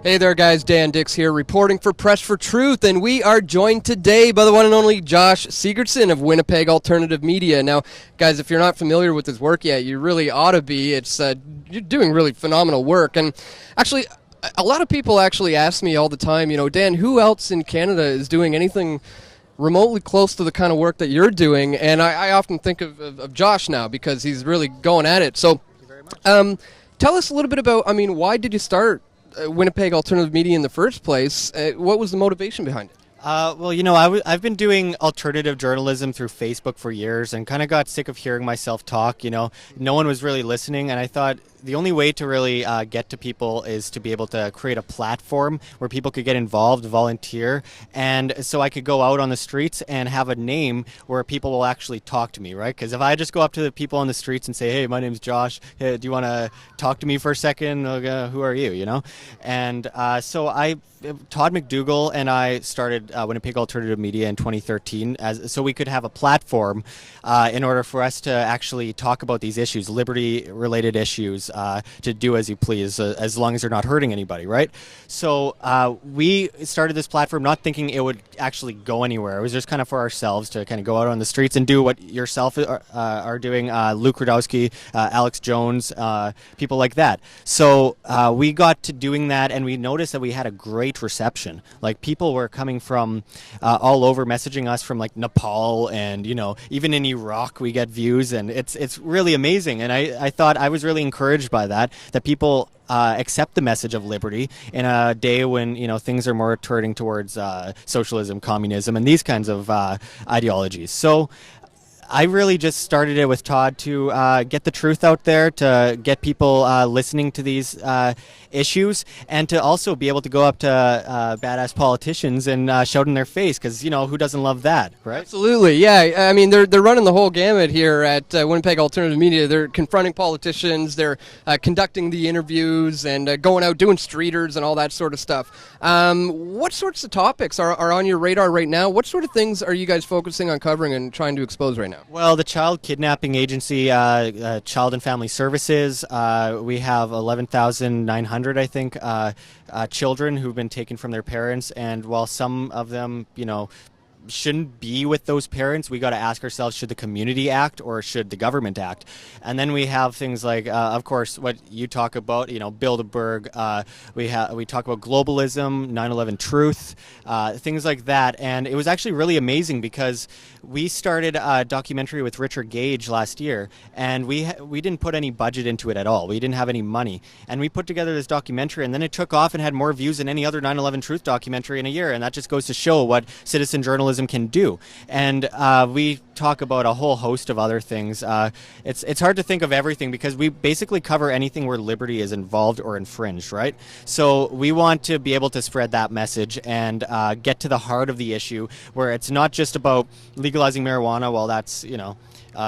Hey there, guys. Dan Dix here, reporting for Press for Truth, and we are joined today by the one and only Josh Sigurdson of Winnipeg Alternative Media. Now, guys, if you're not familiar with his work yet, you really ought to be. You're doing really phenomenal work, and actually, a lot of people actually ask me all the time, Dan, who else in Canada is doing anything remotely close to the kind of work that you're doing? And I often think of Josh now because he's really going at it. So, thank you very much. Tell us a little bit about, why did you start Winnipeg Alternative Media in the first place? What was the motivation behind it? I've been doing alternative journalism through Facebook for years and kind of got sick of hearing myself talk. No one was really listening, and I thought the only way to really get to people is to be able to create a platform where people could get involved, volunteer, and so I could go out on the streets and have a name where people will actually talk to me, right? Because if I just go up to the people on the streets and say, hey, my name's Josh, hey, do you want to talk to me for a second? Who are you, And so Todd McDougall and I started Winnipeg Alternative Media in 2013 so we could have a platform in order for us to actually talk about these issues, liberty-related issues, to do as you please, as long as you're not hurting anybody, right? So we started this platform not thinking it would actually go anywhere. It was just kind of for ourselves to kind of go out on the streets and do what yourself are doing, Luke Rudowski, Alex Jones, people like that. So we got to doing that, and we noticed that we had a great reception. Like, people were coming from all over, messaging us from like Nepal, and even in Iraq we get views, and it's really amazing. And I thought I was really encouraged by that people accept the message of liberty in a day when things are more turning towards socialism, communism, and these kinds of ideologies. So I really just started it with Todd to get the truth out there, to get people listening to these issues, and to also be able to go up to badass politicians and shout in their face, because who doesn't love that, right? Absolutely, yeah. They're running the whole gamut here at Winnipeg Alternative Media. They're confronting politicians, they're conducting the interviews, and going out doing streeters and all that sort of stuff. What sorts of topics are on your radar right now? What sort of things are you guys focusing on covering and trying to expose right now? Well, the Child Kidnapping Agency, Child and Family Services, we have 11,900, I think, children who've been taken from their parents, and while some of them, shouldn't be with those parents, we got to ask ourselves, should the community act or should the government act? And then we have things like, of course, what you talk about, Bilderberg, we talk about globalism, 9/11 truth, things like that. And it was actually really amazing because we started a documentary with Richard Gage last year, and we didn't put any budget into it at all. We didn't have any money, and we put together this documentary, and then it took off and had more views than any other 9/11 truth documentary in a year. And that just goes to show what citizen journalism can do. And we talk about a whole host of other things. It's hard to think of everything because we basically cover anything where liberty is involved or infringed, right? So we want to be able to spread that message and get to the heart of the issue, where it's not just about legalizing marijuana. While that's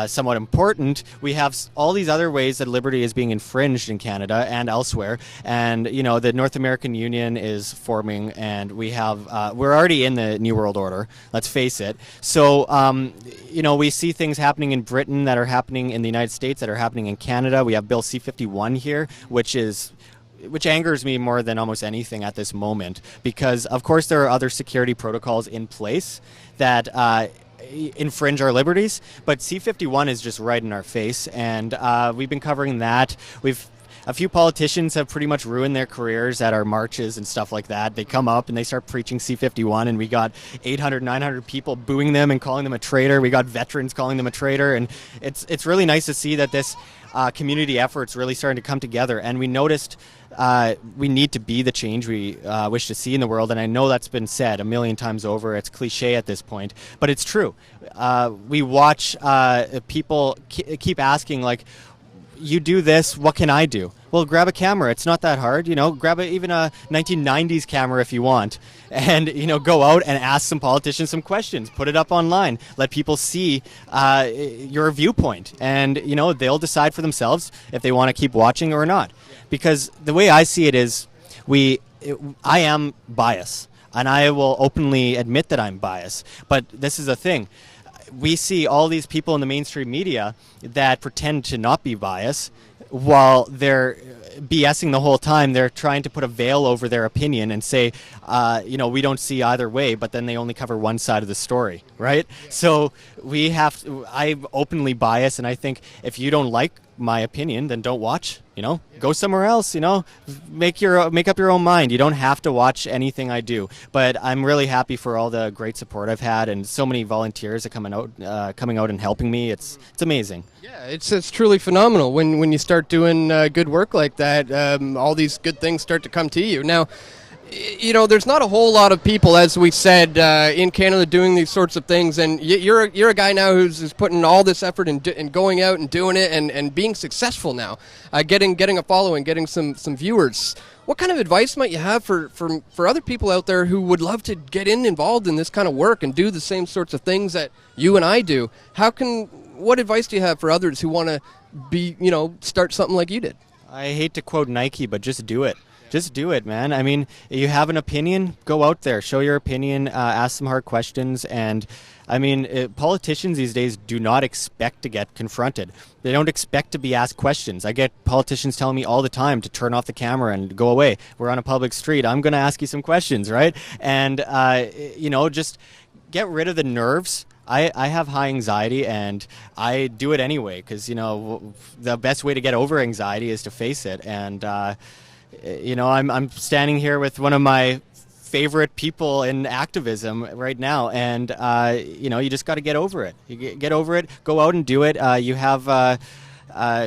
somewhat important, we have all these other ways that liberty is being infringed in Canada and elsewhere. And the North American Union is forming, and we're already in the New World Order, let's face it. So we see things happening in Britain that are happening in the United States, that are happening in Canada. We have Bill C-51 here, which angers me more than almost anything at this moment, because of course there are other security protocols in place that infringe our liberties, but C-51 is just right in our face, and we've been covering that. A few politicians have pretty much ruined their careers at our marches and stuff like that. They come up and they start preaching C-51, and we got 800, 900 people booing them and calling them a traitor. We got veterans calling them a traitor, and it's really nice to see that this community effort's really starting to come together. And we noticed we need to be the change we wish to see in the world, and I know that's been said a million times over. It's cliche at this point, but it's true. We watch people keep asking, like, you do this, what can I do? Well, grab a camera. It's not that hard. Grab even a 1990s camera if you want, and go out and ask some politicians some questions. Put it up online. Let people see your viewpoint, and they'll decide for themselves if they want to keep watching or not. Because the way I see it is, I am biased, and I will openly admit that I'm biased. But this is the thing. We see all these people in the mainstream media that pretend to not be biased, while they're BSing the whole time, they're trying to put a veil over their opinion and say, we don't see either way, but then they only cover one side of the story, right? So I'm openly biased, and I think if you don't like my opinion, then don't watch, go somewhere else, make up your own mind. You don't have to watch anything I do, but I'm really happy for all the great support I've had and so many volunteers are coming out and helping me. It's amazing. Yeah, it's truly phenomenal when you start doing good work like that. All these good things start to come to you. Now, there's not a whole lot of people, as we said, in Canada doing these sorts of things, and you're a guy now who's putting all this effort in going out and doing it and being successful now, getting a following, getting some viewers. What kind of advice might you have for other people out there who would love to get involved in this kind of work and do the same sorts of things that you and I do? What advice do you have for others who want to start something like you did? I hate to quote Nike, but just do it. Just do it, man. I mean, you have an opinion, go out there, show your opinion, ask some hard questions. And I mean, politicians these days do not expect to get confronted. They don't expect to be asked questions. I get politicians telling me all the time to turn off the camera and go away. We're on a public street. I'm going to ask you some questions, right? And, just get rid of the nerves. I have high anxiety, and I do it anyway because, the best way to get over anxiety is to face it. And, I'm standing here with one of my favorite people in activism right now, and you just got to get over it. You get over it, go out and do it. You have a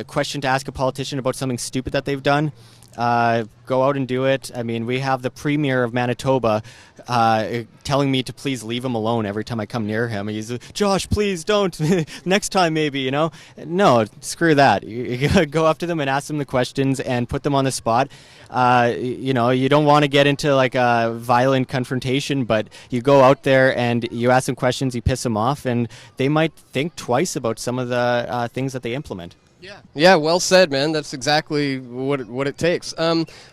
question to ask a politician about something stupid that they've done. Go out and do it. I mean, we have the Premier of Manitoba telling me to please leave him alone every time I come near him. He's, Josh, please don't. Next time, maybe, No, screw that. You go up to them and ask them the questions and put them on the spot. You don't want to get into like a violent confrontation, but you go out there and you ask them questions, you piss them off, and they might think twice about some of the things that they implement. Yeah, well said, man. That's exactly what it takes.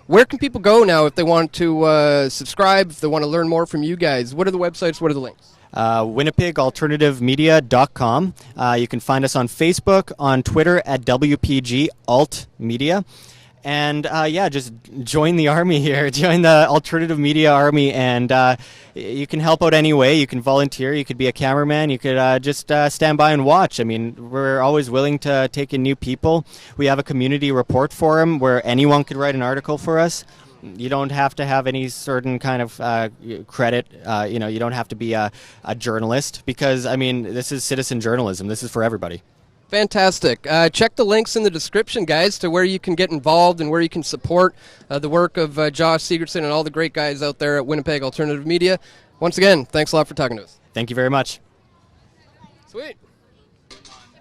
Where can people go now if they want to subscribe, if they want to learn more from you guys? What are the websites? What are the links? WinnipegAlternativeMedia.com. You can find us on Facebook, on Twitter at WPG Alt Media. And just join the army here. Join the alternative media army, and you can help out any way. You can volunteer. You could be a cameraman. You could just stand by and watch. I mean, we're always willing to take in new people. We have a community report forum where anyone could write an article for us. You don't have to have any certain kind of credit. You don't have to be a journalist because, I mean, this is citizen journalism. This is for everybody. Fantastic. Check the links in the description, guys, to where you can get involved and where you can support the work of Josh Sigurdson and all the great guys out there at Winnipeg Alternative Media. Once again, thanks a lot for talking to us. Thank you very much. Sweet.